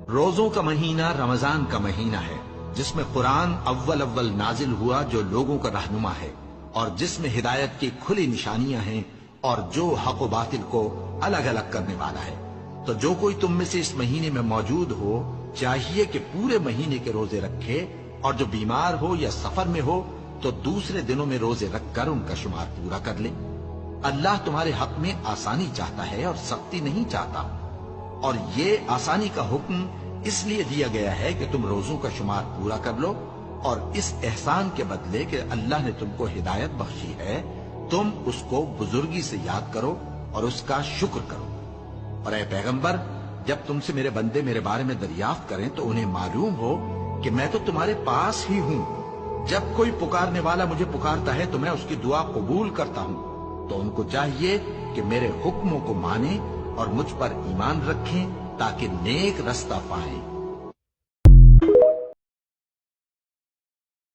روزوں کا مہینہ رمضان کا مہینہ ہے، جس میں قرآن اول نازل ہوا، جو لوگوں کا رہنما ہے اور جس میں ہدایت کی کھلی نشانیاں ہیں اور جو حق و باطل کو الگ الگ کرنے والا ہے۔ تو جو کوئی تم میں سے اس مہینے میں موجود ہو چاہیے کہ پورے مہینے کے روزے رکھے، اور جو بیمار ہو یا سفر میں ہو تو دوسرے دنوں میں روزے رکھ کر ان کا شمار پورا کر لے۔ اللہ تمہارے حق میں آسانی چاہتا ہے اور سختی نہیں چاہتا، اور یہ آسانی کا حکم اس لیے دیا گیا ہے کہ تم روزوں کا شمار پورا کر لو، اور اس احسان کے بدلے کہ اللہ نے تم کو ہدایت بخشی ہے تم اس کو بزرگی سے یاد کرو اور اس کا شکر کرو۔ اور اے پیغمبر، جب تم سے میرے بندے میرے بارے میں دریافت کریں تو انہیں معلوم ہو کہ میں تو تمہارے پاس ہی ہوں۔ جب کوئی پکارنے والا مجھے پکارتا ہے تو میں اس کی دعا قبول کرتا ہوں۔ تو ان کو چاہیے کہ میرے حکموں کو مانیں اور مجھ پر ایمان رکھیں تاکہ نیک رستہ پائیں۔